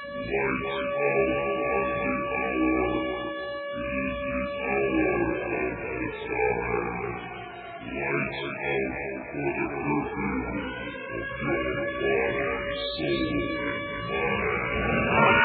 Lights out on the hour. It is the hour of the time. Lights out for the curfew of your body, soul, and mind.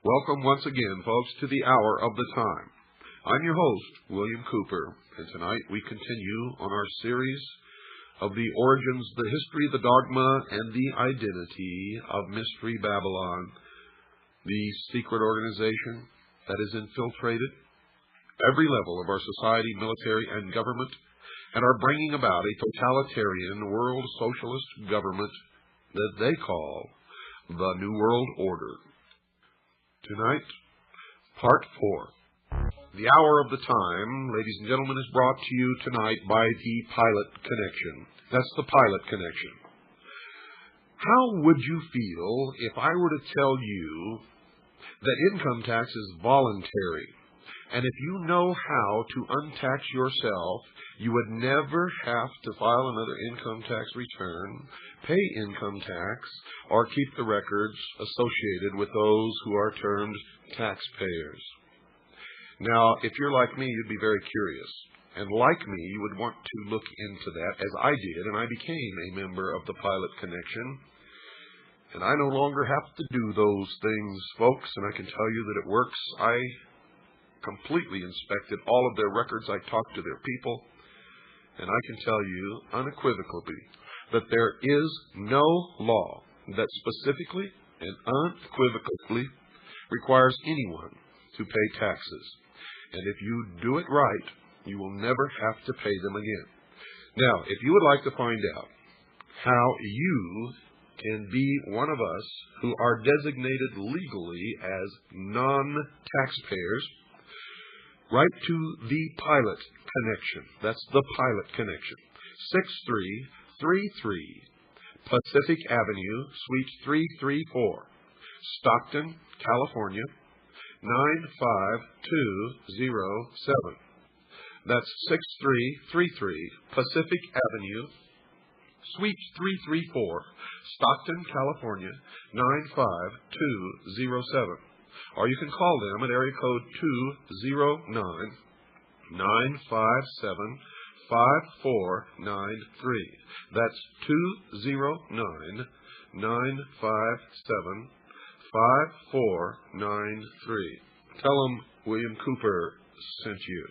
Welcome once again, folks, to the Hour of the Time. I'm your host, William Cooper, and tonight we continue on our series of the origins, the history, the dogma, and the identity of Mystery Babylon, the secret organization that has infiltrated every level of our society, military, and government, and are bringing about a totalitarian world socialist government that they call the New World Order. Tonight, Part 4. The Hour of the Time, ladies and gentlemen, is brought to you tonight by the Pilot Connection. That's the Pilot Connection. How would you feel if I were to tell you that income tax is voluntary, and if you know how to untax yourself, you would never have to file another income tax return, pay income tax, or keep the records associated with those who are termed taxpayers? Now, if you're like me, you'd be very curious. And like me, you would want to look into that, as I did, and I became a member of the Pilot Connection. And I no longer have to do those things, folks, and I can tell you that it works. I completely inspected all of their records. I talked to their people, and I can tell you unequivocally that there is no law that specifically and unequivocally requires anyone to pay taxes. And if you do it right, you will never have to pay them again. Now, if you would like to find out how you can be one of us who are designated legally as non-taxpayers, write to the Pilot Connection. That's the Pilot Connection. 6333 Pacific Avenue, Suite 334, Stockton, California, 95207. That's 6333 Pacific Avenue, Suite 334, Stockton, California, 95207. Or you can call them at area code 209-957-5493. That's 209-957-5493. Tell them William Cooper sent you.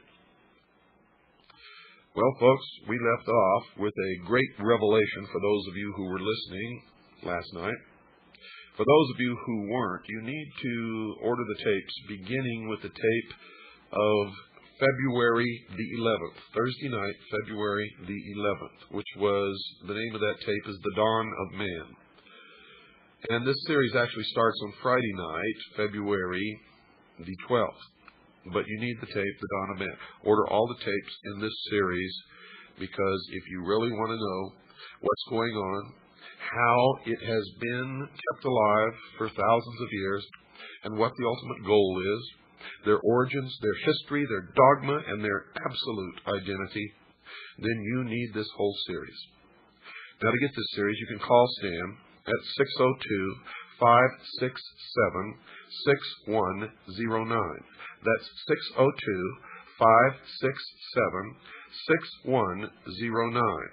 Well, folks, we left off with a great revelation for those of you who were listening last night. For those of you who weren't, you need to order the tapes, beginning with the tape of February the 11th, Thursday night, February the 11th, which was, the name of that tape is The Dawn of Man. And this series actually starts on Friday night, February the 12th. But you need the tape, The Dawn of Man. Order all the tapes in this series, because if you really want to know what's going on, how it has been kept alive for thousands of years, and what the ultimate goal is, their origins, their history, their dogma, and their absolute identity, then you need this whole series. Now, to get this series, you can call Stan at 602-567-6109. That's 602-567-6109.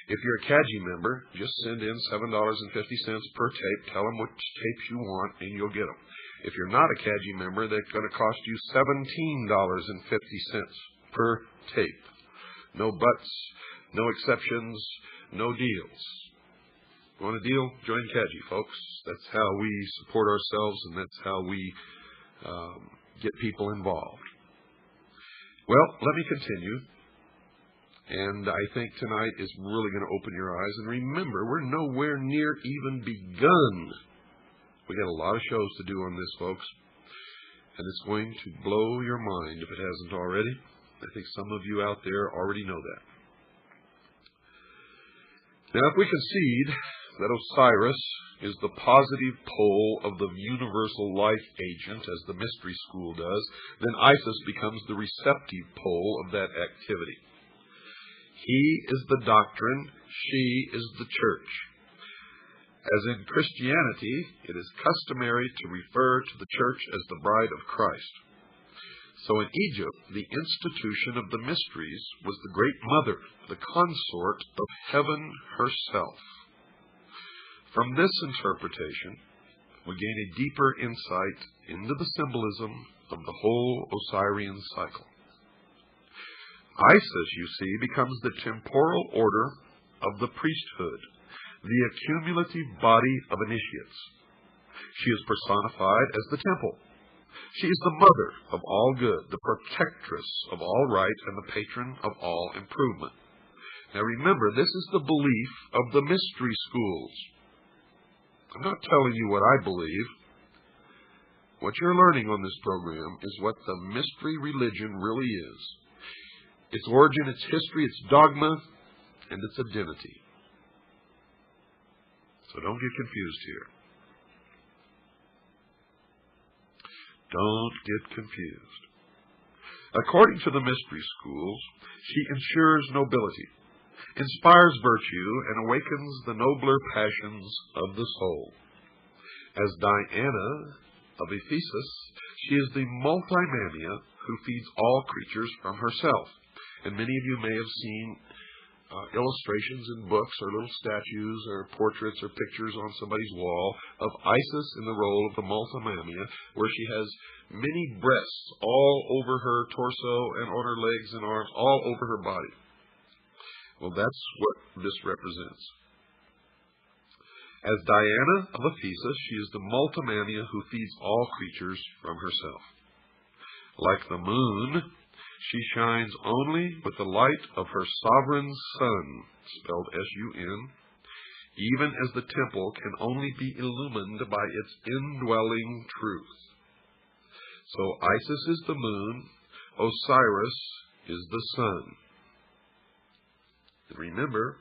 If you're a CAGI member, just send in $7.50 per tape. Tell them which tapes you want, and you'll get them. If you're not a CAGI member, they're going to cost you $17.50 per tape. No buts, no exceptions, no deals. You want a deal? Join CAGI, folks. That's how we support ourselves, and that's how we get people involved. Well, let me continue. And I think tonight is really going to open your eyes. And remember, we're nowhere near even begun. We got a lot of shows to do on this, folks. And it's going to blow your mind if it hasn't already. I think some of you out there already know that. Now, if we concede that Osiris is the positive pole of the universal life agent, as the mystery school does, then Isis becomes the receptive pole of that activity. He is the doctrine, she is the church. As in Christianity, it is customary to refer to the church as the bride of Christ. So in Egypt, the institution of the mysteries was the great mother, the consort of heaven herself. From this interpretation, we gain a deeper insight into the symbolism of the whole Osirian cycle. Isis, you see, becomes the temporal order of the priesthood, the accumulative body of initiates. She is personified as the temple. She is the mother of all good, the protectress of all right, and the patron of all improvement. Now remember, this is the belief of the mystery schools. I'm not telling you what I believe. What you're learning on this program is what the mystery religion really is. Its origin, its history, its dogma, and its identity. So don't get confused here. Don't get confused. According to the mystery schools, she ensures nobility, inspires virtue, and awakens the nobler passions of the soul. As Diana of Ephesus, she is the multimania who feeds all creatures from herself. And many of you may have seen illustrations in books or little statues or portraits or pictures on somebody's wall of Isis in the role of the multimania, where she has many breasts all over her torso and on her legs and arms, all over her body. Well, that's what this represents. As Diana of Ephesus, she is the multimania who feeds all creatures from herself. Like the moon, she shines only with the light of her sovereign sun, spelled S-U-N, even as the temple can only be illumined by its indwelling truth. So Isis is the moon, Osiris is the sun. And remember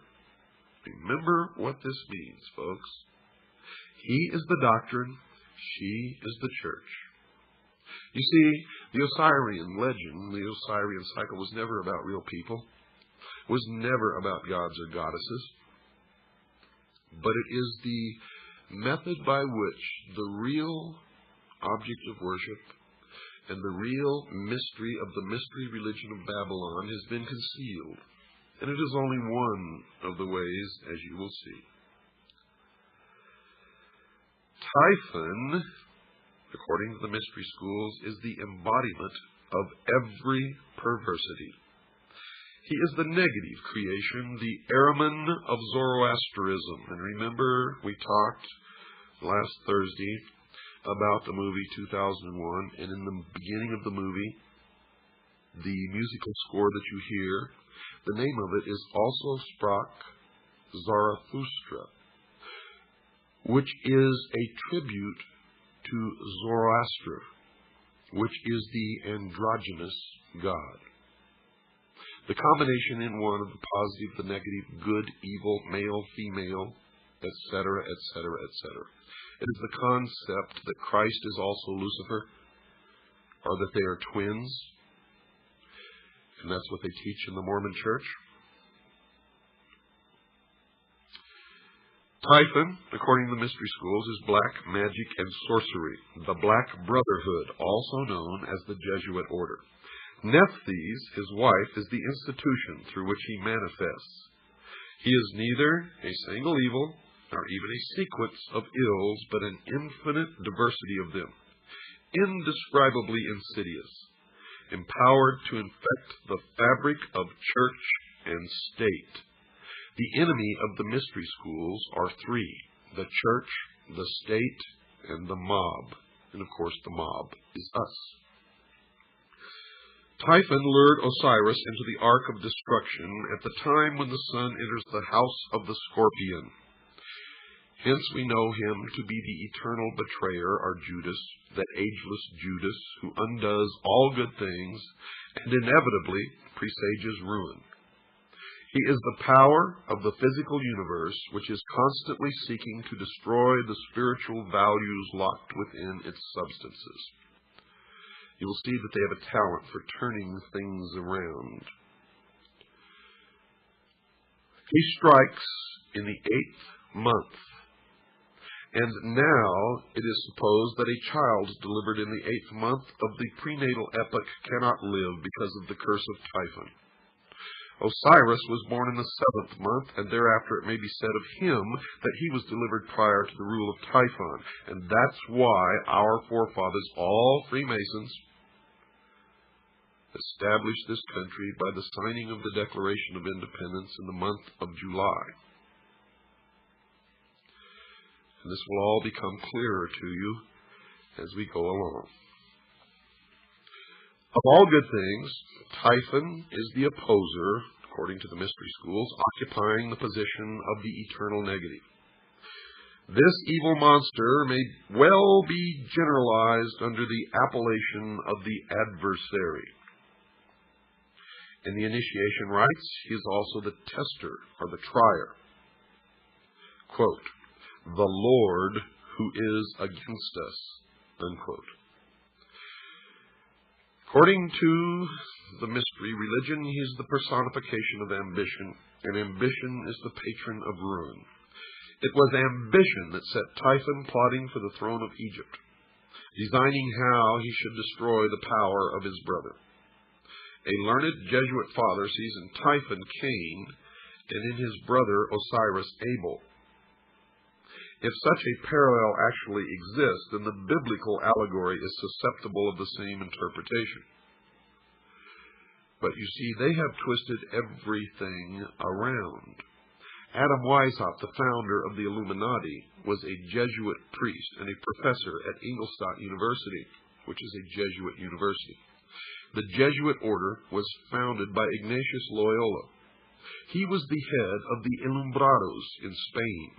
what this means, folks. He is the doctrine, she is the church. You see, the Osirian legend, the Osirian cycle, was never about real people, was never about gods or goddesses, but it is the method by which the real object of worship and the real mystery of the mystery religion of Babylon has been concealed. And it is only one of the ways, as you will see. Typhon, according to the mystery schools, is the embodiment of every perversity. He is the negative creation, the Ahriman of Zoroastrianism. And remember, we talked last Thursday about the movie 2001, and in the beginning of the movie, the musical score that you hear, the name of it is Also Sprach Zarathustra, which is a tribute to Zoroaster, which is the androgynous god. The combination in one of the positive, the negative, good, evil, male, female, etc., etc., etc. It is the concept that Christ is also Lucifer, or that they are twins, and that's what they teach in the Mormon Church. Typhon, according to the mystery schools, is black magic and sorcery, the Black Brotherhood, also known as the Jesuit order. Nephthys, his wife, is the institution through which he manifests. He is neither a single evil nor even a sequence of ills, but an infinite diversity of them, indescribably insidious, empowered to infect the fabric of church and state. The enemy of the mystery schools are three: the church, the state, and the mob. And of course, the mob is us. Typhon lured Osiris into the Ark of Destruction at the time when the sun enters the house of the Scorpion. Hence we know him to be the eternal betrayer, or Judas, that ageless Judas who undoes all good things and inevitably presages ruin. He is the power of the physical universe, which is constantly seeking to destroy the spiritual values locked within its substances. You will see that they have a talent for turning things around. He strikes in the 8th month. And now it is supposed that a child delivered in the 8th month of the prenatal epoch cannot live because of the curse of Typhon. Osiris was born in the 7th month, and thereafter it may be said of him that he was delivered prior to the rule of Typhon. And that's why our forefathers, all Freemasons, established this country by the signing of the Declaration of Independence in the month of July. And this will all become clearer to you as we go along. Of all good things, Typhon is the opposer, according to the mystery schools, occupying the position of the eternal negative. This evil monster may well be generalized under the appellation of the adversary. In the initiation rites, he is also the tester, or the trier. Quote, "The Lord who is against us," unquote. According to the mystery religion, he is the personification of ambition, and ambition is the patron of ruin. It was ambition that set Typhon plotting for the throne of Egypt, designing how he should destroy the power of his brother. A learned Jesuit father sees in Typhon Cain, and in his brother Osiris Abel. If such a parallel actually exists, then the biblical allegory is susceptible of the same interpretation. But you see, they have twisted everything around. Adam Weishaupt, the founder of the Illuminati, was a Jesuit priest and a professor at Ingolstadt University, which is a Jesuit university. The Jesuit order was founded by Ignatius Loyola. He was the head of the Alumbrados in Spain,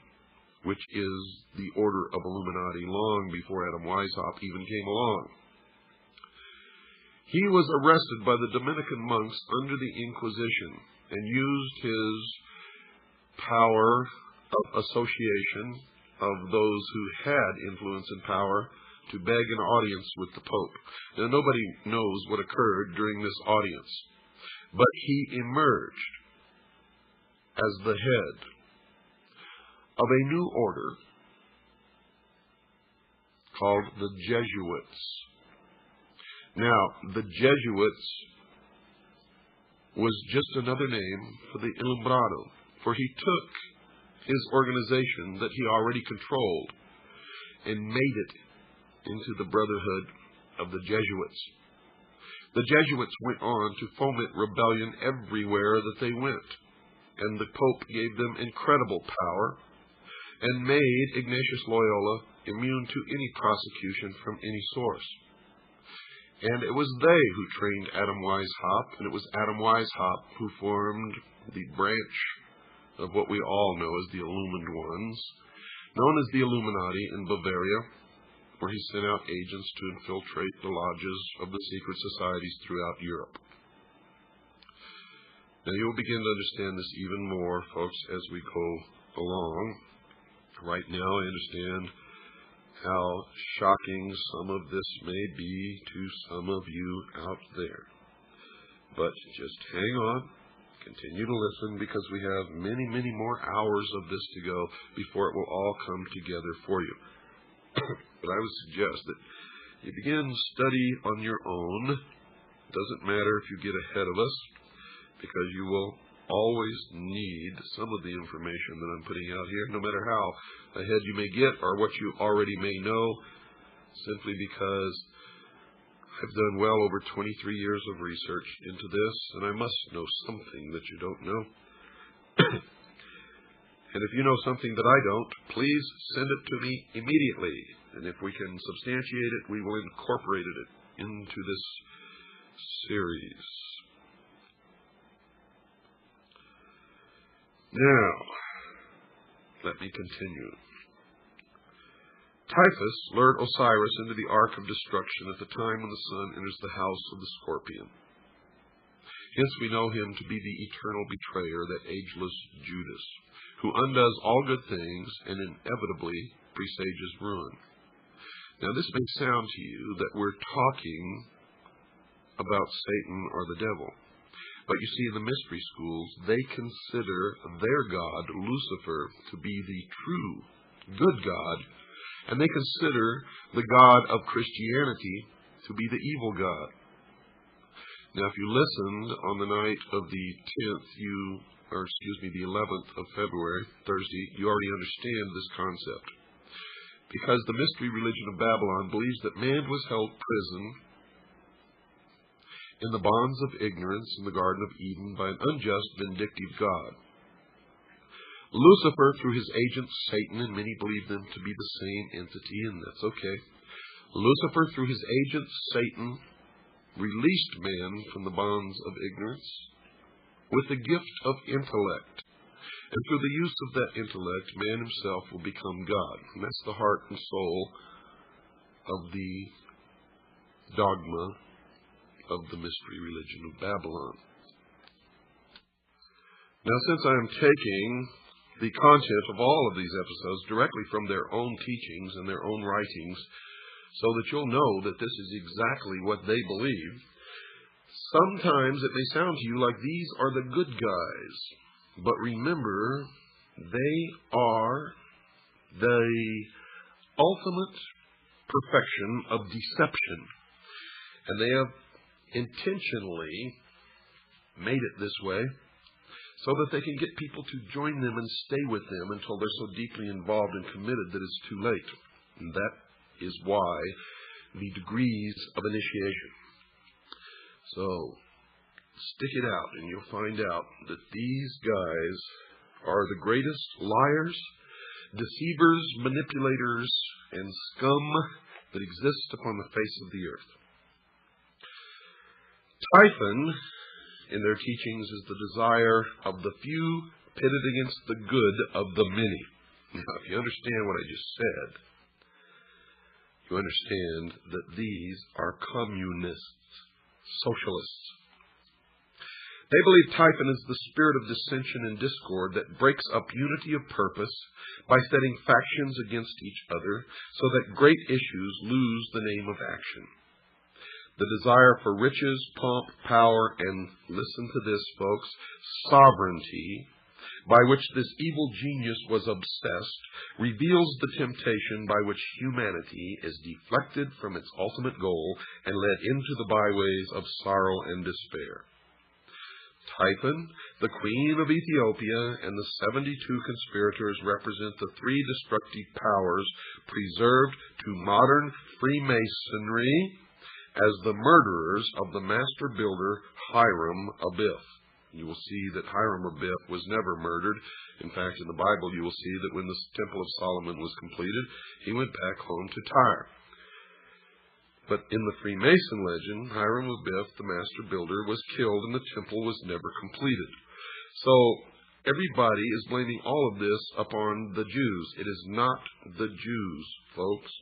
which is the order of Illuminati long before Adam Weishaupt even came along. He was arrested by the Dominican monks under the Inquisition and used his power of association of those who had influence and power to beg an audience with the Pope. Now, nobody knows what occurred during this audience, but he emerged as the head of a new order called the Jesuits. Now, the Jesuits was just another name for the Alumbrado, for he took his organization that he already controlled and made it into the Brotherhood of the Jesuits. The Jesuits went on to foment rebellion everywhere that they went, and the Pope gave them incredible power and made Ignatius Loyola immune to any prosecution from any source. And it was they who trained Adam Weishaupt, and it was Adam Weishaupt who formed the branch of what we all know as the Illumined Ones, known as the Illuminati in Bavaria, where he sent out agents to infiltrate the lodges of the secret societies throughout Europe. Now, you'll begin to understand this even more, folks, as we go along. Right now, I understand how shocking some of this may be to some of you out there. But just hang on. Continue to listen, because we have many, many more hours of this to go before it will all come together for you. But I would suggest that you begin study on your own. It doesn't matter if you get ahead of us, because you will always need some of the information that I'm putting out here, no matter how ahead you may get or what you already may know, simply because I've done well over 23 years of research into this, and I must know something that you don't know. And if you know something that I don't, please send it to me immediately. And if we can substantiate it, we will incorporate it into this series. Now, let me continue. Typhus lured Osiris into the ark of destruction at the time when the sun enters the house of the scorpion. Hence we know him to be the eternal betrayer, that ageless Judas, who undoes all good things and inevitably presages ruin. Now this may sound to you that we're talking about Satan or the devil. But you see, in the mystery schools, they consider their god, Lucifer, to be the true, good God, and they consider the God of Christianity to be the evil God. Now, if you listened on the night of the 11th of February, Thursday, you already understand this concept. Because the mystery religion of Babylon believes that man was held prison in the bonds of ignorance in the Garden of Eden by an unjust, vindictive God. Lucifer, through his agent Satan, and many believe them to be the same entity, and that's okay. Lucifer, through his agent Satan, released man from the bonds of ignorance with the gift of intellect. And through the use of that intellect, man himself will become God. And that's the heart and soul of the dogma of the mystery religion of Babylon. Now, since I am taking the content of all of these episodes directly from their own teachings and their own writings, so that you'll know that this is exactly what they believe, sometimes it may sound to you like these are the good guys. But remember, they are the ultimate perfection of deception. And they have intentionally made it this way so that they can get people to join them and stay with them until they're so deeply involved and committed that it's too late. And that is why the degrees of initiation. So, stick it out and you'll find out that these guys are the greatest liars, deceivers, manipulators, and scum that exist upon the face of the earth. Typhon, in their teachings, is the desire of the few pitted against the good of the many. Now, if you understand what I just said, you understand that these are communists, socialists. They believe Typhon is the spirit of dissension and discord that breaks up unity of purpose by setting factions against each other so that great issues lose the name of action. The desire for riches, pomp, power, and, listen to this, folks, sovereignty, by which this evil genius was obsessed, reveals the temptation by which humanity is deflected from its ultimate goal and led into the byways of sorrow and despair. Typhon, the queen of Ethiopia, and the 72 conspirators represent the three destructive powers preserved to modern Freemasonry as the murderers of the master builder Hiram Abiff. You will see that Hiram Abiff was never murdered. In fact, in the Bible, you will see that when the Temple of Solomon was completed, he went back home to Tyre. But in the Freemason legend, Hiram Abiff, the master builder, was killed and the temple was never completed. So everybody is blaming all of this upon the Jews. It is not the Jews, folks,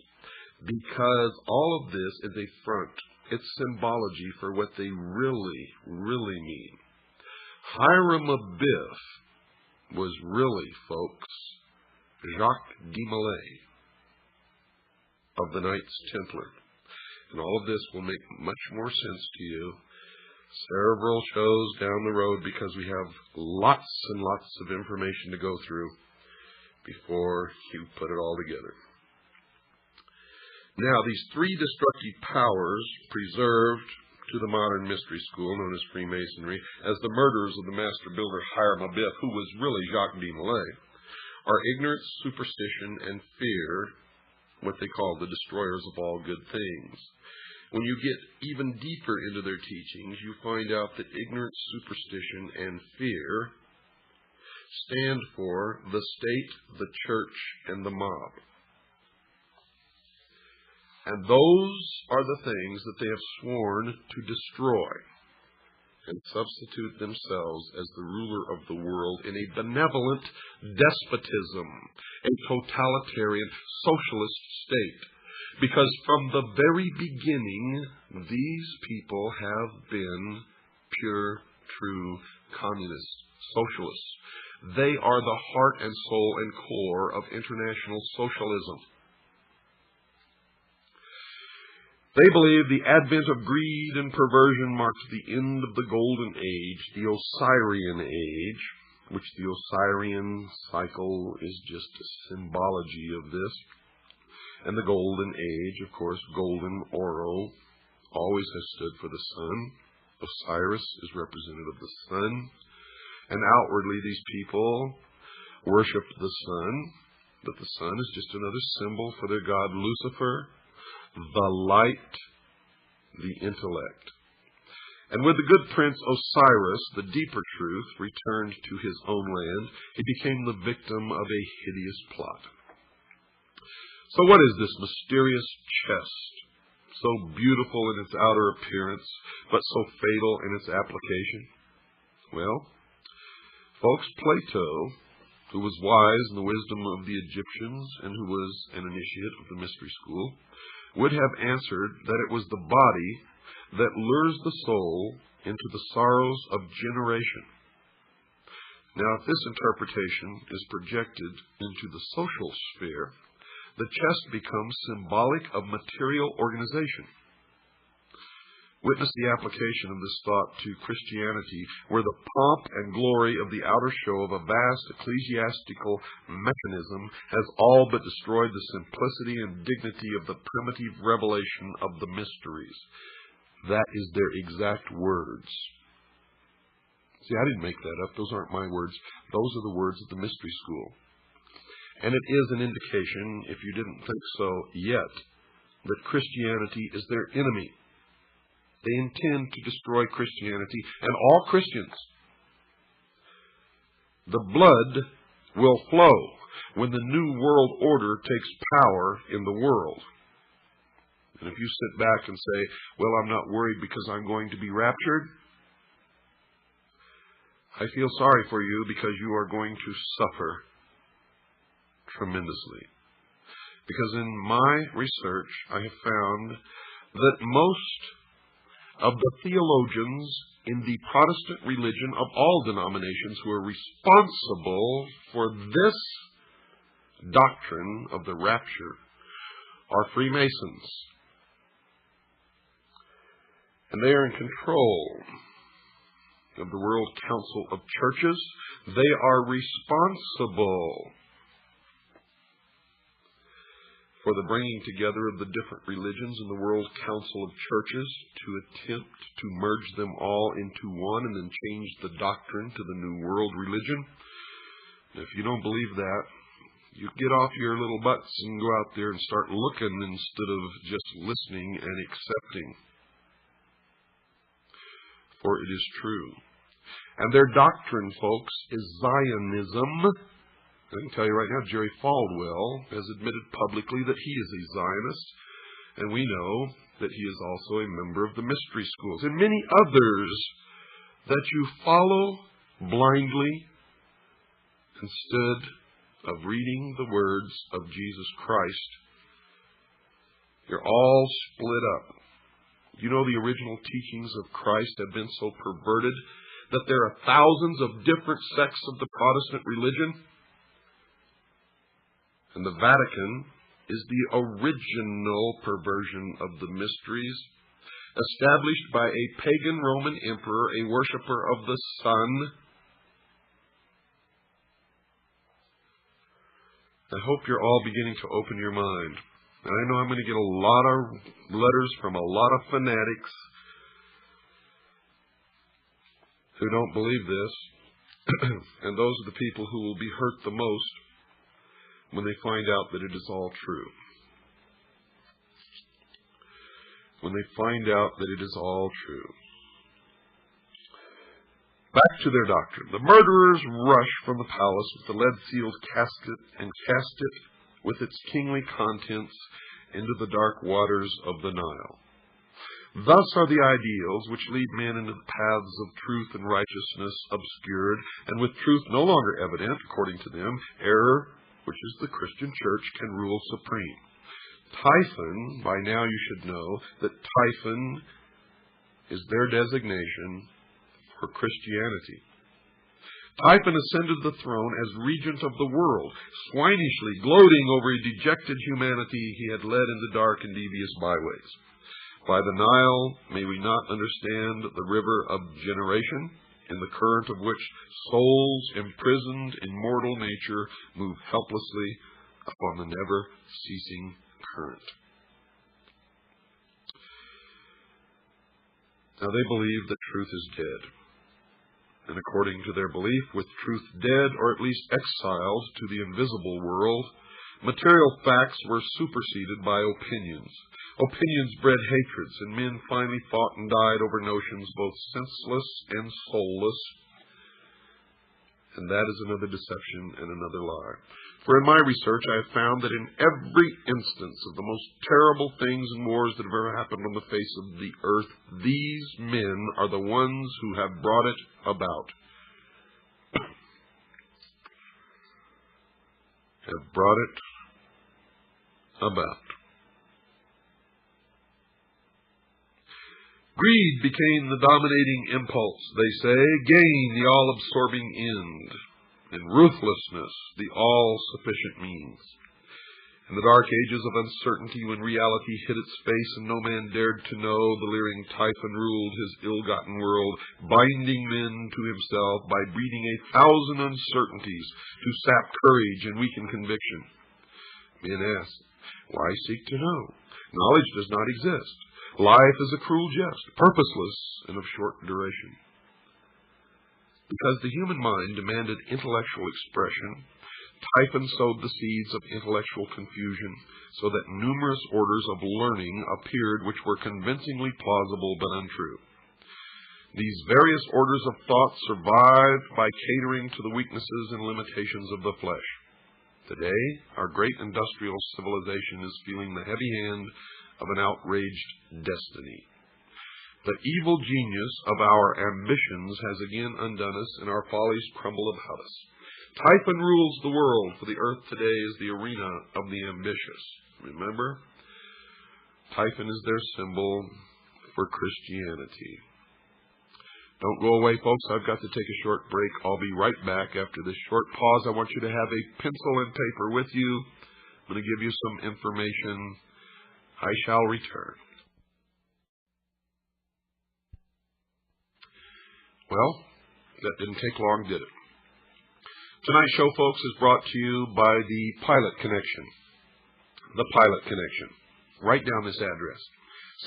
because all of this is a front. It's symbology for what they really, really mean. Hiram Abiff was really, folks, Jacques de Molay of the Knights Templar. And all of this will make much more sense to you several shows down the road, because we have lots and lots of information to go through before you put it all together. Now, these three destructive powers preserved to the modern mystery school known as Freemasonry as the murderers of the master builder Hiram Abiff, who was really Jacques de Molay, are ignorance, superstition, and fear, what they call the destroyers of all good things. When you get even deeper into their teachings, you find out that ignorance, superstition, and fear stand for the state, the church, and the mob. And those are the things that they have sworn to destroy and substitute themselves as the ruler of the world in a benevolent despotism, a totalitarian socialist state. Because from the very beginning, these people have been pure, true communists, socialists. They are the heart and soul and core of international socialism. They believe the advent of greed and perversion marks the end of the Golden Age, the Osirian Age, which the Osirian cycle is just a symbology of this. And the Golden Age, of course, golden, oro, always has stood for the sun. Osiris is representative of the sun. And outwardly, these people worshipped the sun, but the sun is just another symbol for their god Lucifer, the light, the intellect. And with the good prince Osiris, the deeper truth returned to his own land. He became the victim of a hideous plot. So what is this mysterious chest, so beautiful in its outer appearance, but so fatal in its application? Well, folks, Plato, who was wise in the wisdom of the Egyptians and who was an initiate of the mystery school, would have answered that it was the body that lures the soul into the sorrows of generation. Now, if this interpretation is projected into the social sphere, the chest becomes symbolic of material organization. Witness the application of this thought to Christianity, where the pomp and glory of the outer show of a vast ecclesiastical mechanism has all but destroyed the simplicity and dignity of the primitive revelation of the mysteries. That is their exact words. See, I didn't make that up. Those aren't my words. Those are the words of the mystery school. And it is an indication, if you didn't think so yet, that Christianity is their enemy. They intend to destroy Christianity and all Christians. The blood will flow when the new world order takes power in the world. And if you sit back and say, well, I'm not worried because I'm going to be raptured, I feel sorry for you because you are going to suffer tremendously. Because in my research, I have found that most of the theologians in the Protestant religion of all denominations who are responsible for this doctrine of the rapture are Freemasons. And they are in control of the World Council of Churches. They are responsible for the bringing together of the different religions in the World Council of Churches to attempt to merge them all into one and then change the doctrine to the New World religion. And if you don't believe that, you get off your little butts and go out there and start looking instead of just listening and accepting. For it is true. And their doctrine, folks, is Zionism. I can tell you right now, Jerry Falwell has admitted publicly that he is a Zionist, and we know that he is also a member of the mystery schools, and many others that you follow blindly instead of reading the words of Jesus Christ. You're all split up. You know, the original teachings of Christ have been so perverted that there are thousands of different sects of the Protestant religion. And the Vatican is the original perversion of the mysteries, established by a pagan Roman emperor, a worshiper of the sun. I hope you're all beginning to open your mind. And I know I'm going to get a lot of letters from a lot of fanatics who don't believe this. And those are the people who will be hurt the most when they find out that it is all true. When they find out that it is all true. Back to their doctrine. The murderers rush from the palace with the lead-sealed casket and cast it with its kingly contents into the dark waters of the Nile. Thus are the ideals which lead men into the paths of truth and righteousness obscured, and with truth no longer evident, according to them, error, which is the Christian church, can rule supreme. Typhon, by now you should know that Typhon is their designation for Christianity. Typhon ascended the throne as regent of the world, swinishly gloating over a dejected humanity he had led into dark and devious byways. By the Nile may we not understand the river of generation, in the current of which souls imprisoned in mortal nature move helplessly upon the never-ceasing current. Now they believe that truth is dead. And according to their belief, with truth dead, or at least exiled to the invisible world, material facts were superseded by opinions. Opinions bred hatreds, and men finally fought and died over notions both senseless and soulless. And that is another deception and another lie. For in my research I have found that in every instance of the most terrible things and wars that have ever happened on the face of the earth, these men are the ones who have brought it about. Have brought it about. Greed became the dominating impulse, they say, gain the all-absorbing end, and ruthlessness the all-sufficient means. In the dark ages of uncertainty, when reality hid its face and no man dared to know, the leering Typhon ruled his ill-gotten world, binding men to himself by breeding 1,000 uncertainties to sap courage and weaken conviction. Men ask, why seek to know? Knowledge does not exist. Life is a cruel jest, purposeless and of short duration. Because the human mind demanded intellectual expression, Typhon sowed the seeds of intellectual confusion, so that numerous orders of learning appeared which were convincingly plausible but untrue. These various orders of thought survived by catering to the weaknesses and limitations of the flesh. Today, our great industrial civilization is feeling the heavy hand of an outraged destiny. The evil genius of our ambitions has again undone us, and our follies crumble about us. Typhon rules the world, for the earth today is the arena of the ambitious. Remember? Typhon is their symbol for Christianity. Don't go away, folks. I've got to take a short break. I'll be right back after this short pause. I want you to have a pencil and paper with you. I'm going to give you some information. I shall return. Well, that didn't take long, did it? Tonight's show, folks, is brought to you by the Pilot Connection. The Pilot Connection. Write down this address.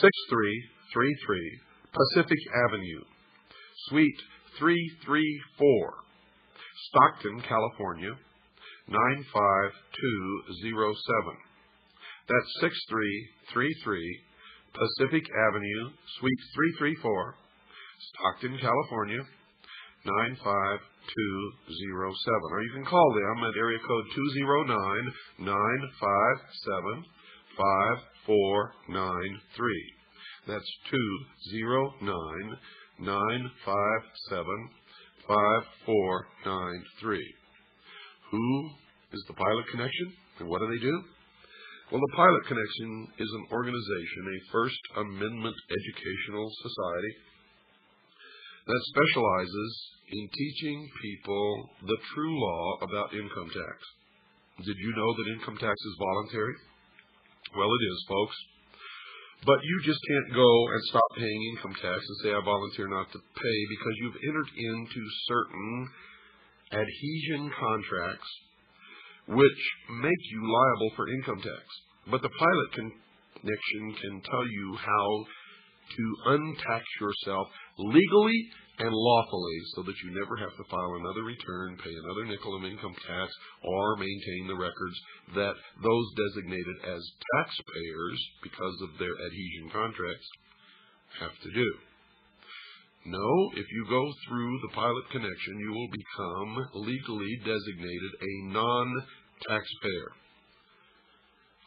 6333 Pacific Avenue, Suite 334, Stockton, California, 95207. That's 6333 Pacific Avenue, Suite 334, Stockton, California, 95207. Or you can call them at area code 209-957-5493. That's 209-957-5493. Who is the Pilot Connection, and what do they do? Well, the Pilot Connection is an organization, a First Amendment educational society that specializes in teaching people the true law about income tax. Did you know that income tax is voluntary? Well, it is, folks. But you just can't go and stop paying income tax and say, I volunteer not to pay, because you've entered into certain adhesion contracts which make you liable for income tax. But the Pilot Connection can tell you how to untax yourself legally and lawfully, so that you never have to file another return, pay another nickel of income tax, or maintain the records that those designated as taxpayers because of their adhesion contracts have to do. No, if you go through the Pilot Connection, you will become legally designated a non-taxpayer.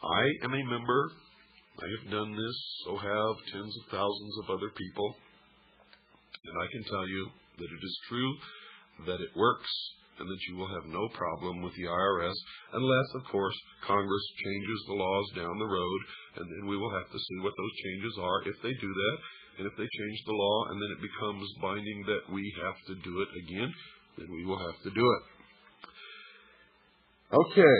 I am a member I have done this, so have tens of thousands of other people, and I can tell you that it is true, that it works, and that you will have no problem with the IRS, unless, of course, Congress changes the laws down the road, and then we will have to see what those changes are if they do that. And if they change the law and then it becomes binding that we have to do it again, then we will have to do it. Okay.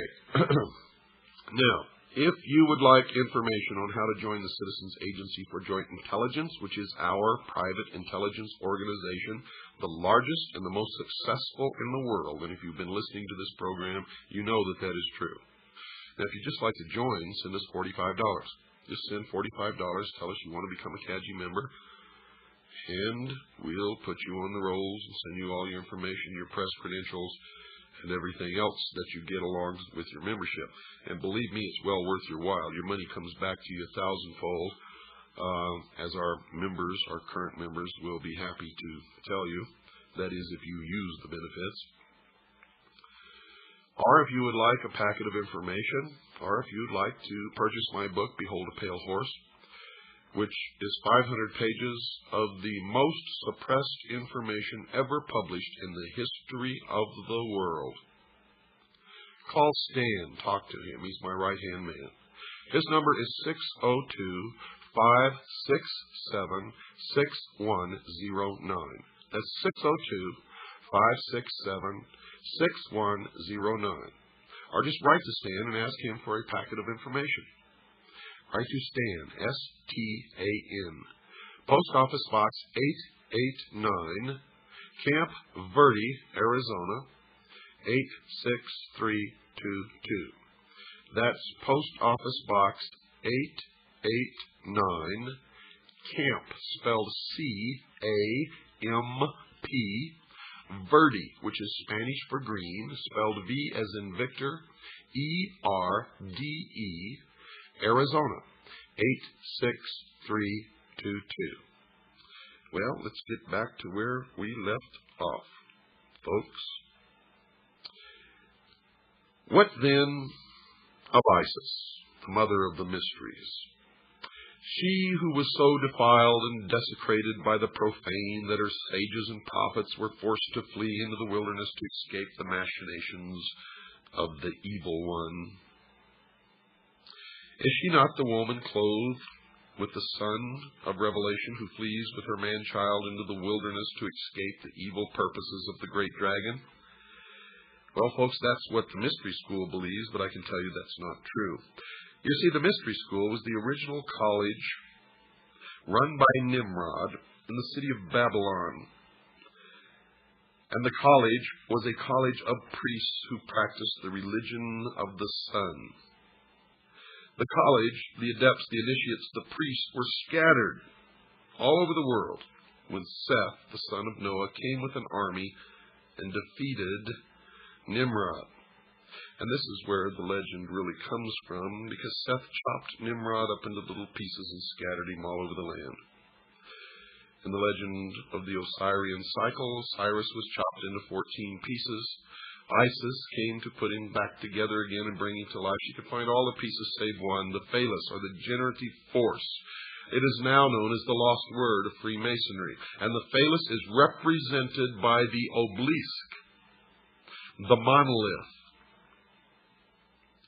Now, if you would like information on how to join the Citizens Agency for Joint Intelligence, which is our private intelligence organization, the largest and the most successful in the world, and if you've been listening to this program, you know that that is true. Now, if you'd just like to join, send us $45. Just send $45, tell us you want to become a CAGI member, and we'll put you on the rolls and send you all your information, your press credentials, and everything else that you get along with your membership. And believe me, it's well worth your while. Your money comes back to you 1,000-fold, as our members, our current members, will be happy to tell you. That is, if you use the benefits. Or if you would like a packet of information, or if you'd like to purchase my book, Behold a Pale Horse, which is 500 pages of the most suppressed information ever published in the history of the world. Call Stan. Talk to him. He's my right-hand man. His number is 602-567-6109. That's 602-567-6109. Or just write to Stan and ask him for a packet of information. Write to Stan, S-T-A-N. Post Office Box 889, Camp Verde, Arizona, 86322. That's Post Office Box 889, Camp, spelled C-A-M-P, Verde, which is Spanish for green, spelled V as in Victor, E-R-D-E, Arizona, 86322. Well, let's get back to where we left off, folks. What then of Isis, the mother of the mysteries? She who was so defiled and desecrated by the profane that her sages and prophets were forced to flee into the wilderness to escape the machinations of the evil one. Is she not the woman clothed with the Son of Revelation who flees with her man-child into the wilderness to escape the evil purposes of the great dragon? Well, folks, that's what the Mystery School believes, but I can tell you that's not true. You see, the Mystery School was the original college run by Nimrod in the city of Babylon. And the college was a college of priests who practiced the religion of the sun. The college, the adepts, the initiates, the priests were scattered all over the world when Seth, the son of Noah, came with an army and defeated Nimrod. And this is where the legend really comes from, because Seth chopped Nimrod up into little pieces and scattered him all over the land. In the legend of the Osirian cycle, Cyrus was chopped into 14 pieces. Isis came to put him back together again and bring him to life. She could find all the pieces save one, the phallus, or the generative force. It is now known as the lost word of Freemasonry. And the phallus is represented by the obelisk, the monolith.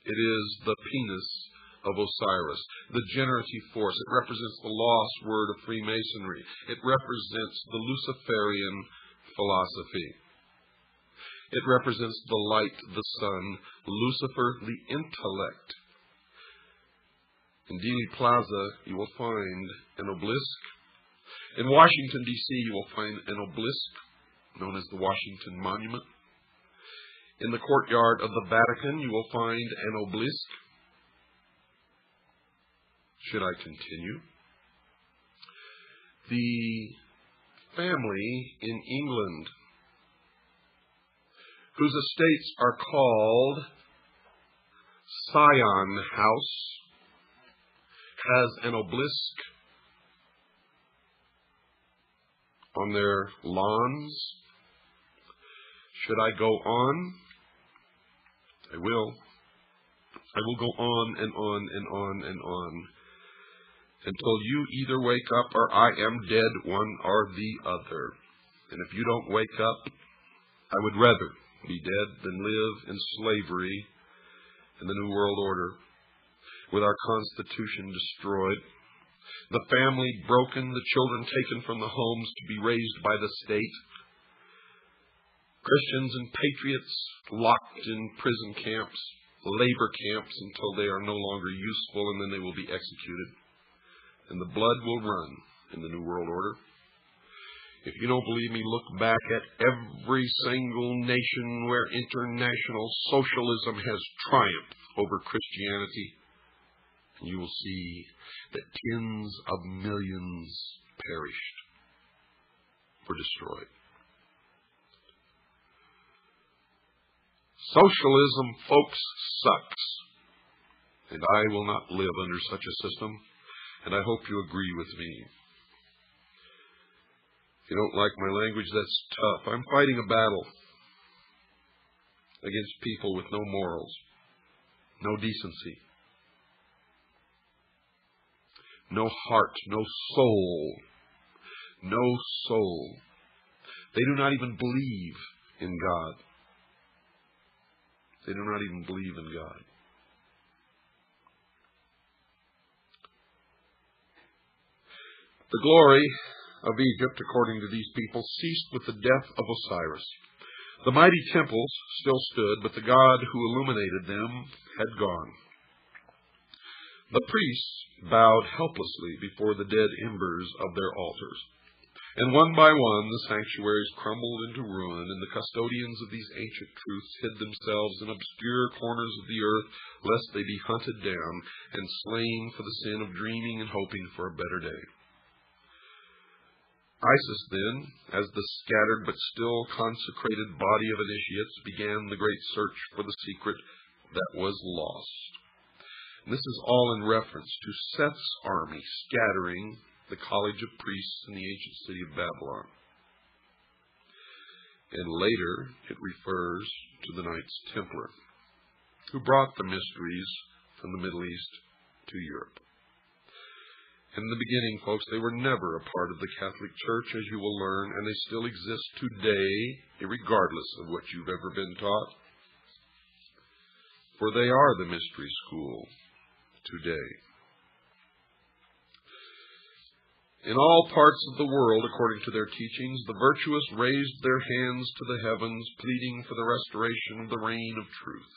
It is the penis of Osiris, the generative force. It represents the lost word of Freemasonry. It represents the Luciferian philosophy. It represents the light, the sun, Lucifer, the intellect. In Dealey Plaza, you will find an obelisk. In Washington, D.C., you will find an obelisk known as the Washington Monument. In the courtyard of the Vatican, you will find an obelisk. Should I continue? The family in England, whose estates are called Scion House, has an obelisk on their lawns. Should I go on? I will. I will go on and on and on and on. until you either wake up or I am dead, one or the other. And if you don't wake up, I would rather be dead than live in slavery in the New World Order, with our Constitution destroyed, the family broken, the children taken from the homes to be raised by the state, Christians and patriots locked in prison camps, labor camps until they are no longer useful, and then they will be executed. And the blood will run in the New World Order. If you don't believe me, look back at every single nation where international socialism has triumphed over Christianity, and you will see that tens of millions perished, were destroyed. Socialism, folks, sucks. And I will not live under such a system, and I hope you agree with me. If you don't like my language, that's tough. I'm fighting a battle against people with no morals, no decency, no heart, no soul. No soul. They do not even believe in God. They do not even believe in God. The glory of Egypt, according to these people, ceased with the death of Osiris. The mighty temples still stood, but the God who illuminated them had gone. The priests bowed helplessly before the dead embers of their altars, and one by one the sanctuaries crumbled into ruin, and the custodians of these ancient truths hid themselves in obscure corners of the earth, lest they be hunted down and slain for the sin of dreaming and hoping for a better day. Isis then, as the scattered but still consecrated body of initiates, began the great search for the secret that was lost. And this is all in reference to Seth's army scattering the college of priests in the ancient city of Babylon. And later it refers to the Knights Templar, who brought the mysteries from the Middle East to Europe. In the beginning, folks, they were never a part of the Catholic Church, as you will learn, and they still exist today, regardless of what you've ever been taught. For they are the mystery school today. In all parts of the world, according to their teachings, the virtuous raised their hands to the heavens, pleading for the restoration of the reign of truth.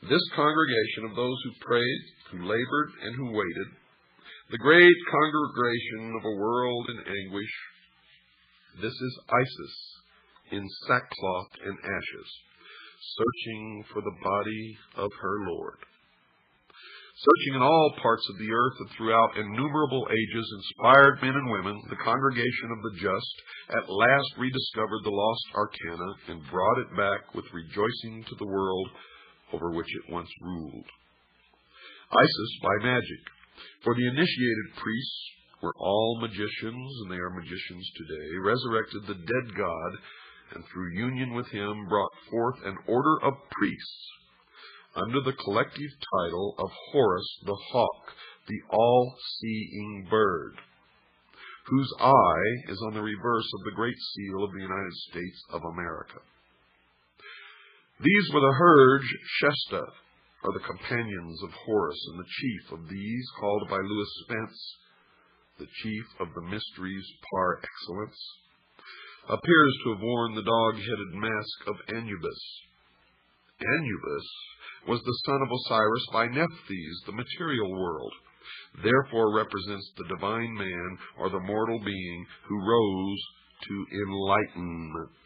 This congregation of those who prayed, who labored, and who waited, the great congregation of a world in anguish, this is Isis in sackcloth and ashes, searching for the body of her Lord. Searching in all parts of the earth and throughout innumerable ages, inspired men and women, the congregation of the just at last rediscovered the lost arcana and brought it back with rejoicing to the world over which it once ruled. Isis by magic. For the initiated priests were all magicians, and they are magicians today, resurrected the dead God, and through union with him brought forth an order of priests under the collective title of Horus the Hawk, the all-seeing bird, whose eye is on the reverse of the great seal of the United States of America. These were the Hurj Shesta, or the companions of Horus, and the chief of these, called by Louis Spence the chief of the mysteries par excellence, appears to have worn the dog-headed mask of Anubis. Anubis was the son of Osiris by Nephthys, the material world, therefore represents the divine man, or the mortal being, who rose to enlightenment.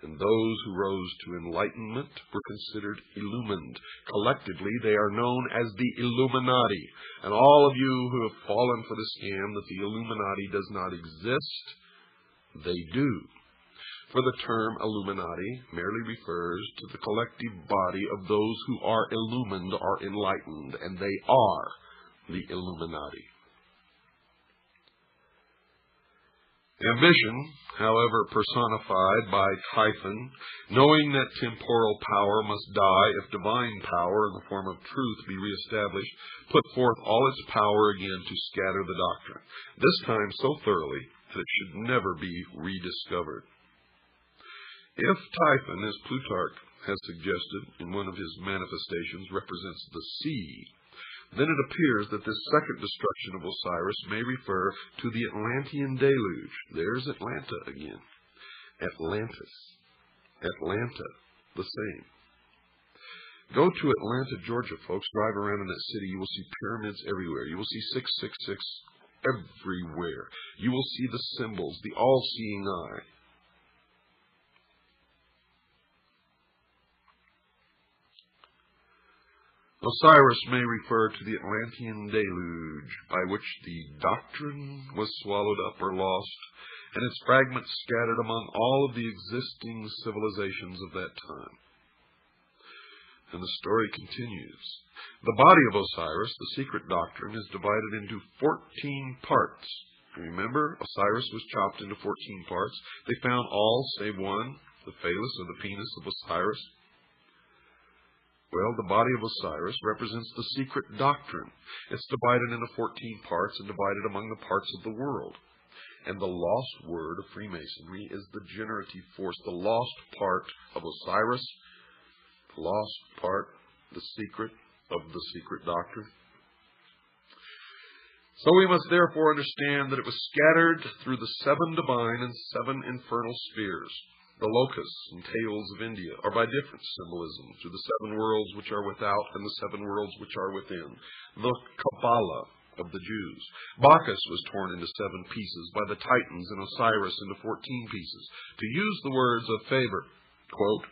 And those who rose to enlightenment were considered illumined. Collectively, they are known as the Illuminati. And all of you who have fallen for the scam that the Illuminati does not exist, they do. For the term Illuminati merely refers to the collective body of those who are illumined or enlightened, and they are the Illuminati. Ambition, however, personified by Typhon, knowing that temporal power must die if divine power in the form of truth be reestablished, put forth all its power again to scatter the doctrine, this time so thoroughly that it should never be rediscovered. If Typhon, as Plutarch has suggested in one of his manifestations, represents the sea, then it appears that this second destruction of Osiris may refer to the Atlantean deluge. There's Atlanta again. Atlantis. Atlanta. The same. Go to Atlanta, Georgia, folks. Drive around in that city. You will see pyramids everywhere. You will see 666 everywhere. You will see the symbols, the all-seeing eye. Osiris may refer to the Atlantean deluge, by which the doctrine was swallowed up or lost, and its fragments scattered among all of the existing civilizations of that time. And the story continues. The body of Osiris, the secret doctrine, is divided into 14 parts. Remember, Osiris was chopped into 14 parts. They found all save one, the phallus or the penis of Osiris. Well, the body of Osiris represents the secret doctrine. It's divided into 14 parts and divided among the parts of the world. And the lost word of Freemasonry is the generative force, the lost part of Osiris, the lost part, the secret of the secret doctrine. So we must therefore understand that it was scattered through the 7 divine and 7 infernal spheres. The locusts and tails of India are by different symbolism through the 7 worlds which are without and the 7 worlds which are within. The Kabbalah of the Jews. Bacchus was torn into 7 pieces by the Titans and Osiris into 14 pieces. To use the words of Faber, quote,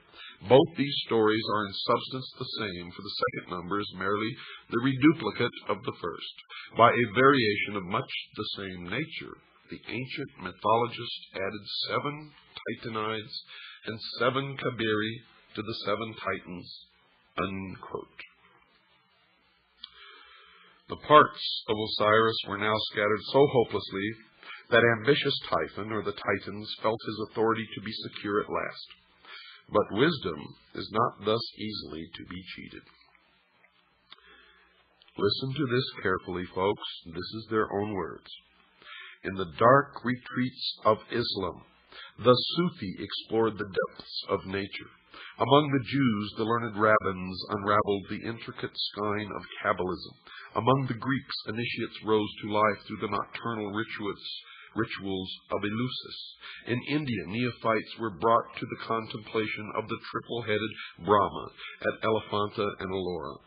both these stories are in substance the same, for the second number is merely the reduplicate of the first. By a variation of much the same nature, the ancient mythologist added 7 Titanides and 7 Kabiri to the 7 Titans, unquote. The parts of Osiris were now scattered so hopelessly that ambitious Typhon, or the Titans, felt his authority to be secure at last. But wisdom is not thus easily to be cheated. Listen to this carefully, folks. This is their own words. In the dark retreats of Islam, the Sufi explored the depths of nature. Among the Jews, the learned rabbins unraveled the intricate skein of Kabbalism. Among the Greeks, initiates rose to life through the nocturnal rituals of Eleusis. In India, neophytes were brought to the contemplation of the triple-headed Brahma at Elephanta and Ellora.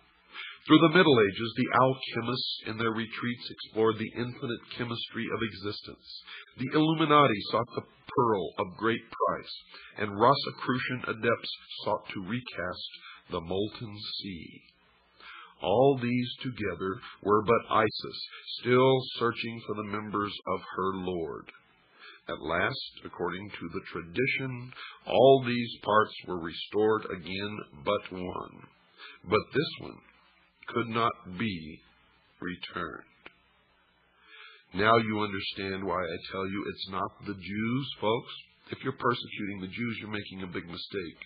Through the Middle Ages, the alchemists in their retreats explored the infinite chemistry of existence. The Illuminati sought the pearl of great price, and Rosicrucian adepts sought to recast the molten sea. All these together were but Isis, still searching for the members of her Lord. At last, according to the tradition, all these parts were restored again but one. But this one could not be returned. Now you understand why I tell you it's not the Jews, folks. If you're persecuting the Jews, you're making a big mistake.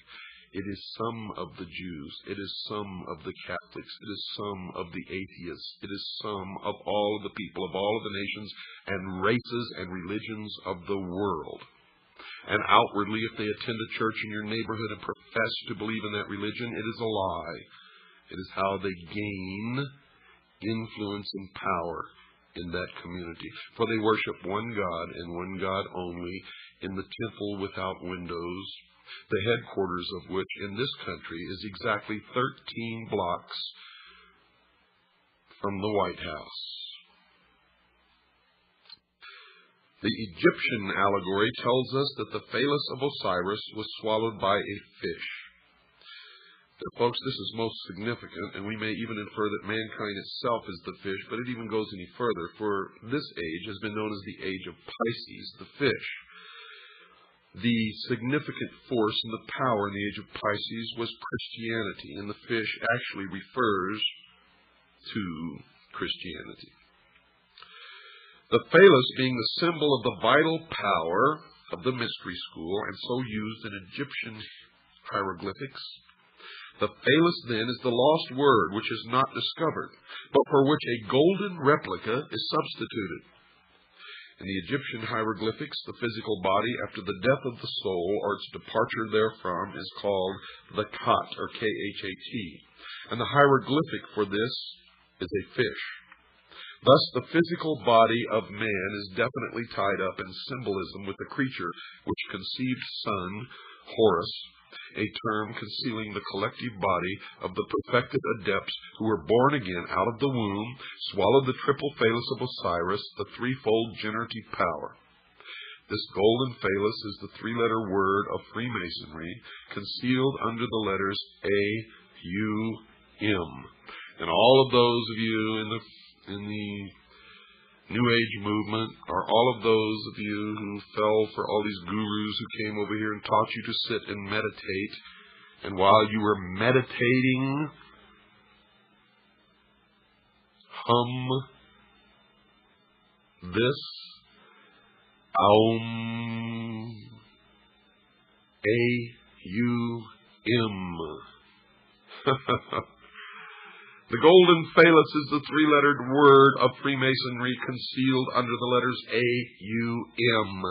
It is some of the Jews. It is some of the Catholics. It is some of the atheists. It is some of all of the people of all of the nations and races and religions of the world. And outwardly, if they attend a church in your neighborhood and profess to believe in that religion, it is a lie. It is how they gain influence and power in that community. For they worship one God and one God only in the temple without windows, the headquarters of which in this country is exactly 13 blocks from the White House. The Egyptian allegory tells us that the phallus of Osiris was swallowed by a fish. Folks, this is most significant, and we may even infer that mankind itself is the fish, but it even goes any further, for this age has been known as the age of Pisces, the fish. The significant force and the power in the age of Pisces was Christianity, and the fish actually refers to Christianity. the phallus being the symbol of the vital power of the mystery school, and so used in Egyptian hieroglyphics. The phallus, then, is the lost word which is not discovered, but for which a golden replica is substituted. In the Egyptian hieroglyphics, the physical body after the death of the soul or its departure therefrom is called the Khat, or K-H-A-T, and the hieroglyphic for this is a fish. Thus, the physical body of man is definitely tied up in symbolism with the creature which conceived son, Horus, a term concealing the collective body of the perfected adepts who were born again out of the womb, swallowed the triple phallus of Osiris, the threefold generative power. This golden phallus is the three-letter word of Freemasonry, concealed under the letters A-U-M. And all of those of you in the New Age movement, or all of those of you who fell for all these gurus who came over here and taught you to sit and meditate, and while you were meditating, hum this Aum, A-U-M. The golden phallus is the three-lettered word of Freemasonry concealed under the letters A-U-M.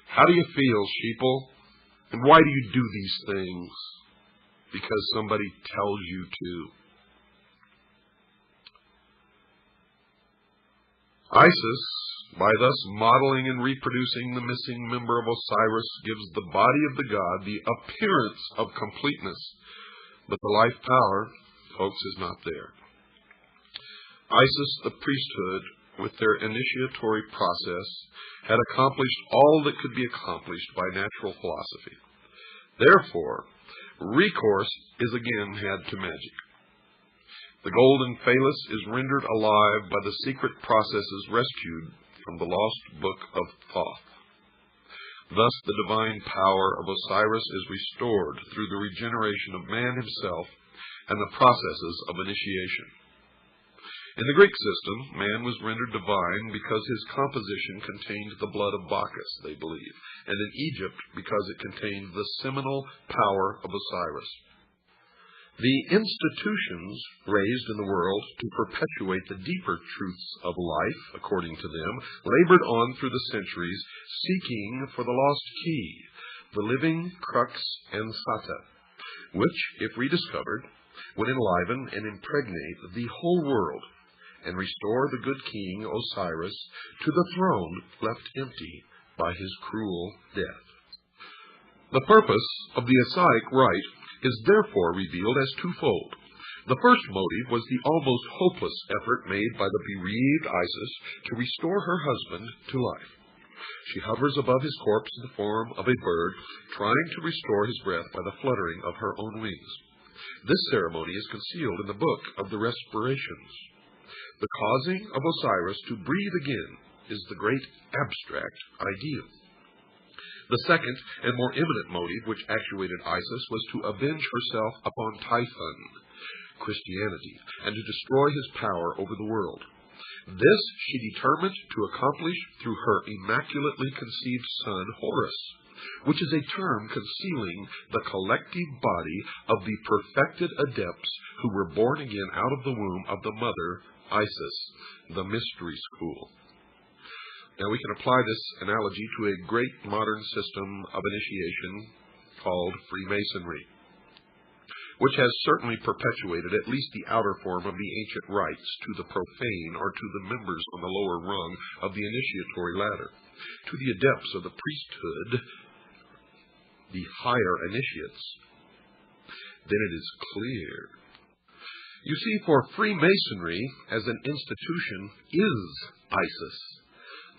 How do you feel, sheeple? And why do you do these things? Because somebody tells you to. Isis, by thus modeling and reproducing the missing member of Osiris, gives the body of the god the appearance of completeness, but the life power, folks, is not there. Isis, the priesthood, with their initiatory process, had accomplished all that could be accomplished by natural philosophy. Therefore, recourse is again had to magic. The golden phallus is rendered alive by the secret processes rescued from the lost book of Thoth. Thus, the divine power of Osiris is restored through the regeneration of man himself and the processes of initiation. In the Greek system, man was rendered divine because his composition contained the blood of Bacchus, they believe, and in Egypt because it contained the seminal power of Osiris. The institutions raised in the world to perpetuate the deeper truths of life, according to them, labored on through the centuries, seeking for the lost key, the living crux ansata, which, if rediscovered, would enliven and impregnate the whole world and restore the good king Osiris to the throne left empty by his cruel death. The purpose of the Osaic rite is therefore revealed as twofold. The first motive was the almost hopeless effort made by the bereaved Isis to restore her husband to life. She hovers above his corpse in the form of a bird, trying to restore his breath by the fluttering of her own wings. This ceremony is concealed in the Book of the Respirations. The causing of Osiris to breathe again is the great abstract ideal. The second and more imminent motive which actuated Isis was to avenge herself upon Typhon, Christianity, and to destroy his power over the world. This she determined to accomplish through her immaculately conceived son Horus, which is a term concealing the collective body of the perfected adepts who were born again out of the womb of the mother Isis, the mystery school. Now we can apply this analogy to a great modern system of initiation called Freemasonry, which has certainly perpetuated at least the outer form of the ancient rites to the profane or to the members on the lower rung of the initiatory ladder. To the adepts of the priesthood, the higher initiates, then it is clear. You see, for Freemasonry as an institution is Isis,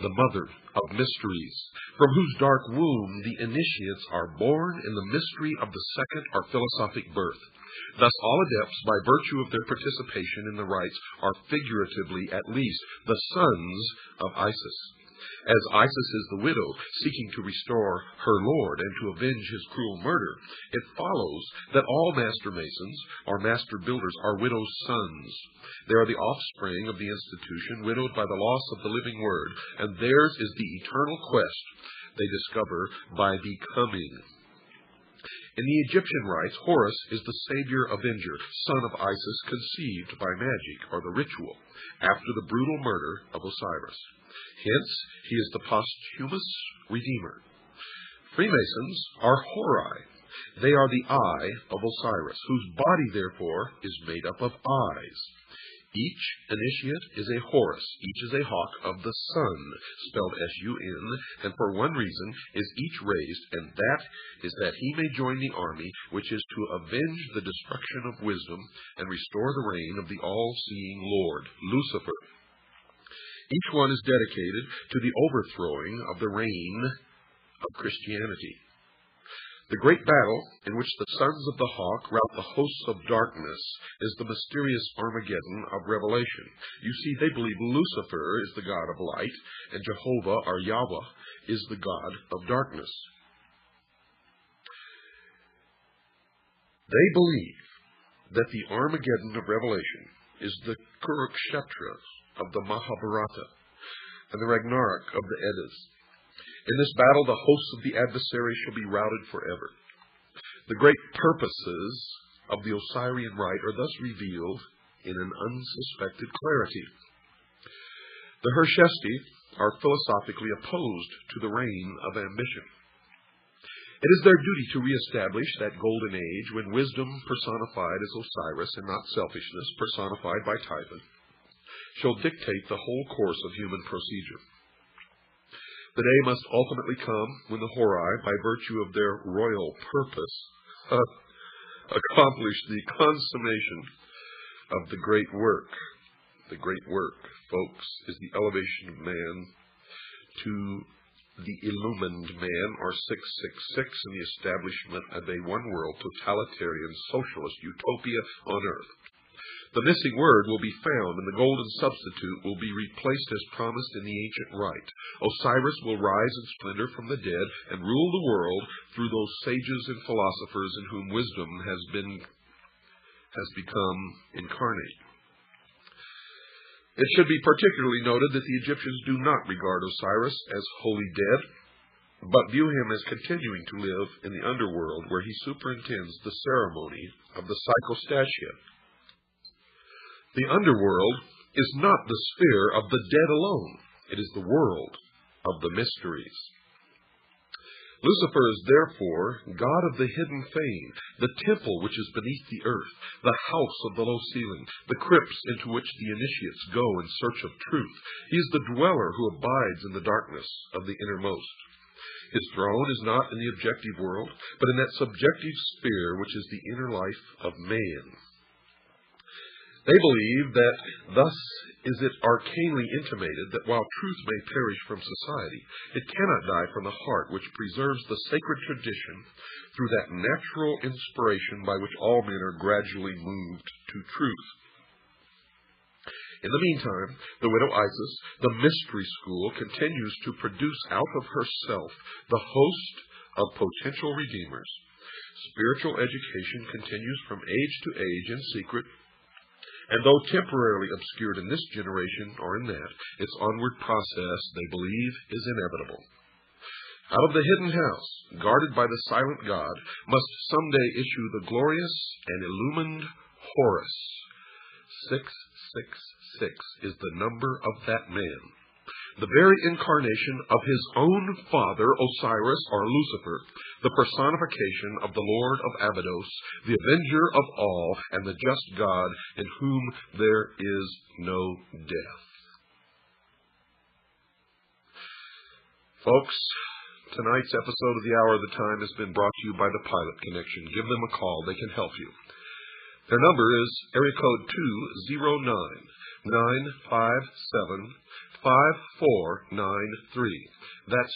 the mother of mysteries, from whose dark womb the initiates are born in the mystery of the second or philosophic birth. Thus all adepts, by virtue of their participation in the rites, are figuratively at least the sons of Isis. As Isis is the widow seeking to restore her lord and to avenge his cruel murder, it follows that all master masons or master builders are widows' sons. They are the offspring of the institution, widowed by the loss of the living word, and theirs is the eternal quest they discover by becoming. In the Egyptian rites, Horus is the savior avenger, son of Isis, conceived by magic or the ritual after the brutal murder of Osiris. Hence, he is the posthumous redeemer. Freemasons are Horai. They are the eye of Osiris, whose body, therefore, is made up of eyes. Each initiate is a Horus, each is a hawk of the sun, spelled S-U-N, and for one reason is each raised, and that is that he may join the army, which is to avenge the destruction of wisdom and restore the reign of the all-seeing Lord, Lucifer. Each one is dedicated to the overthrowing of the reign of Christianity. The great battle in which the sons of the hawk rout the hosts of darkness is the mysterious Armageddon of Revelation. You see, they believe Lucifer is the god of light, and Jehovah, or Yahweh, is the god of darkness. They believe that the Armageddon of Revelation is the Kurukshetra of the Mahabharata and the Ragnarok of the Eddas. In this battle, the hosts of the adversary shall be routed forever. The great purposes of the Osirian rite are thus revealed in an unsuspected clarity. The Hershesti are philosophically opposed to the reign of ambition. It is their duty to reestablish that golden age when wisdom personified as Osiris and not selfishness personified by Typhon shall dictate the whole course of human procedure. The day must ultimately come when the Horai, by virtue of their royal purpose, accomplish the consummation of the great work. The great work, folks, is the elevation of man to the illumined man, or 666, and the establishment of a one-world, totalitarian, socialist utopia on earth. The missing word will be found, and the golden substitute will be replaced as promised in the ancient rite. Osiris will rise in splendor from the dead and rule the world through those sages and philosophers in whom wisdom has become incarnate. It should be particularly noted that the Egyptians do not regard Osiris as wholly dead, but view him as continuing to live in the underworld, where he superintends the ceremony of the psychostatia. The underworld is not the sphere of the dead alone. It is the world of the mysteries. Lucifer is therefore god of the hidden fane, the temple which is beneath the earth, the house of the low ceiling, the crypts into which the initiates go in search of truth. He is the dweller who abides in the darkness of the innermost. His throne is not in the objective world, but in that subjective sphere which is the inner life of man. They believe that thus is it arcanely intimated that while truth may perish from society, it cannot die from the heart which preserves the sacred tradition through that natural inspiration by which all men are gradually moved to truth. In the meantime, the widow Isis, the mystery school, continues to produce out of herself the host of potential redeemers. Spiritual education continues from age to age in secret, and though temporarily obscured in this generation or in that, its onward process, they believe, is inevitable. Out of the hidden house, guarded by the silent God, must someday issue the glorious and illumined Horus. 666 is the number of that man, the very incarnation of his own father, Osiris, or Lucifer, the personification of the Lord of Abydos, the avenger of all, and the just God in whom there is no death. Folks, tonight's episode of The Hour of the Time has been brought to you by the Pilot Connection. Give them a call. They can help you. Their number is area code 209-957-5493. That's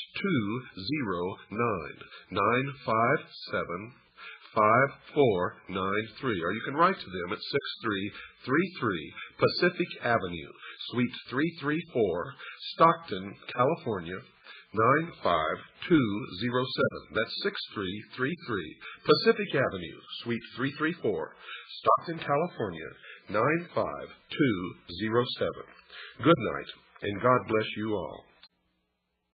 209-957-5493. Or you can write to them at 6333 Pacific Avenue, Suite 334, Stockton, California, 95207. That's 6333 Pacific Avenue, Suite 334, Stockton, California, 95207. Good night, and God bless you all.